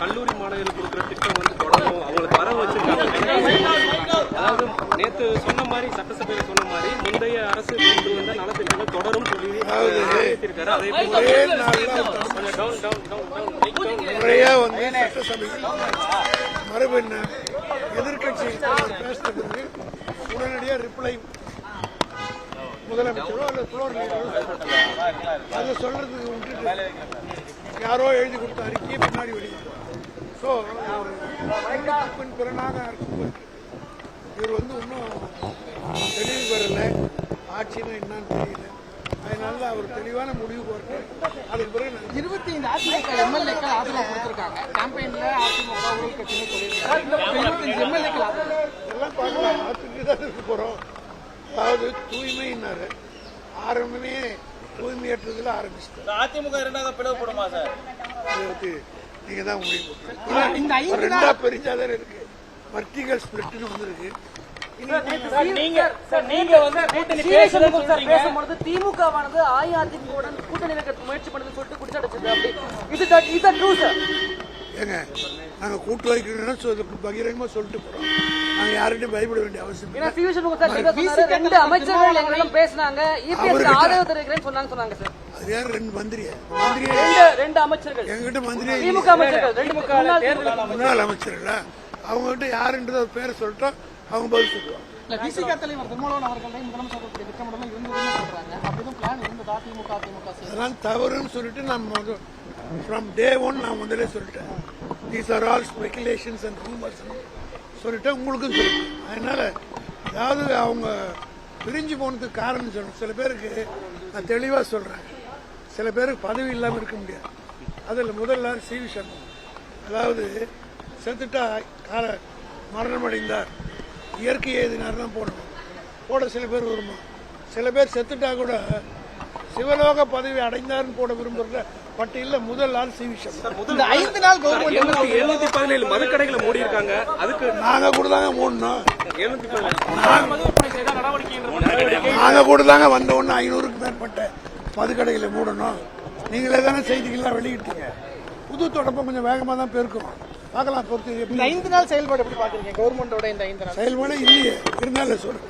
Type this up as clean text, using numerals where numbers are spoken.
கல்லூரி மாணவர்களுக்கு கொடுக்குற திட்டம் வந்து தொடரும், அவங்களுக்கு வர வச்சிருக்காங்க. அதாவது நேற்று சொன்ன மாதிரி சட்டசபையில் சொன்ன மாதிரி முந்தைய அரசு கொண்டு வந்த நலத்திட்டங்கள் தொடரும் சொல்லி இருக்காரு. அதே முறையா வந்து சட்டசபையில் மரபு என்ன எதிர்கட்சி பேசுறதுக்கு உடனடியாக ரிப்ளை முதலமைச்சரோ அல்லது ஃப்ளோர் லீடரோ அதை சொல்றதுக்கு விட்டுட்டு யாரோ எழுதி கொடுத்த அறிக்கையை பின்னாடி வெளியிட்டார். ஸோ பிறனாக இவர் வந்து இன்னும் தெளிவு பெறலை, ஆட்சின்னு என்னன்னு தெரியல. அதனால அவர் தெளிவான முடிவுக்கு வரணும். அதுக்கு பிறகு 25 அதிமுக எம்எல்ஏக்கள் ஆதரவு கொடுத்திருக்காங்க. கேம்பெயின்ல அதிமுக உறுப்பினர்கள் சொல்லியிருக்காங்க. 25 எம்எல்ஏக்கள் எல்லாம் பார்க்கலாம், பார்த்துட்டு தான் இருக்க போறோம். அதாவது தூய்மைன்னாரு ஆரம்பமே தூய்மையற்றதுல ஆரம்பிச்சிட்டாரு. அதிமுக இரண்டாவது பிளவுபடுமா சார்? நீங்க தான் முடிவு பண்ணுங்க. ரெண்டா பிரிஞ்சாதான் இருக்கு. வர்டிகல் ஸ்பிளிட்னு வந்திருக்கு. பேசும்போது திமுகவானது அஇஅதிமுகவுடன் கூட்டணி வைக்க முயற்சி பண்ணது சொல்லிட்டு குடிச்சாட்டு. ஏங்க நாங்க கூட்டு வைக்கணும்னு பகிரங்கமா சொல்லிட்டு போறோம். நாங்க யார்கிட்டயும் பயப்பட வேண்டிய அவசியம் இல்லை. ரெண்டு அமைச்சர்கள் எங்களிடம் பேசினாங்க, ஆதரவு தெரிவிக்கிறேன்னு சொன்னாங்க சார். அது யார்? ரெண்டு மந்திரியா? ரெண்டு அமைச்சர்கள் எங்கிட்ட மந்திரியா? திமுக அமைச்சர்கள் முன்னாள் அமைச்சர்களா? அவங்க கிட்ட யாருன்றது ஒரு பேரை சொல்லிட்டோம், அவங்க பதில் சொல்லுவாங்க. விசிக தலைவர் திருமாவளவன் அவர்கள் முதலமைச்சர் திட்டமிடலாம் இருந்ததுன்னு சொல்றாங்க. அப்படிதான் பிளான் இருந்தது அதிமுக அதெல்லாம் தவறுன்னு சொல்லிட்டு நம்ம ஃப்ரம் டே ஒன் நான் முதல்ல சொல்லிட்டேன். These are all speculations and rumours சொல்லிட்டேன், உங்களுக்கும் சொல்லிட்டேன். அதனால அதாவது அவங்க பிரிஞ்சு போனதுக்கு காரணம் சொல்லணும். சில பேருக்கு நான் தெளிவாக சொல்றேன், சில பேருக்கு பதவி இல்லாமல் இருக்க முடியாது. அதில் முதல்ல சி.வி. சண்முகம், அதாவது செத்துட்டா மரணம் அடைந்தார், இயற்கை எழுதினார் தான் போடணும். போட சில பேர் வருமா? சில பேர் செத்துட்டா கூட சிவலோக பதவி அடைந்தார்னு போட விரும்புற பட்டியலில் முதல் ஆள் சி.வி. சண்முகம். 5 நாள் கவர்மெண்ட் 717 மதுக்கடைகளை மூடி இருக்காங்க. அதுக்கு நாங்க கூட தாங்க மூடணும். நாங்க கூட தாங்க வந்த உடனே 500க்கு மேற்பட்ட மதுக்கடைகளை மூடணும். நீங்களே தானே செய்திகள்லாம் வெளியிட்டீங்க. புது தொடப்பம் கொஞ்சம் வேகமா தான் பெருக்கும். பார்க்கலாம் பொறுத்து. 5 நாள் செயல்பாடு எப்படி பாக்குறீங்க கவர்மெண்டோட இந்த 5 நாள் செயல்பாடு இல்லையே, இருந்தாலும் சொல்றேன்.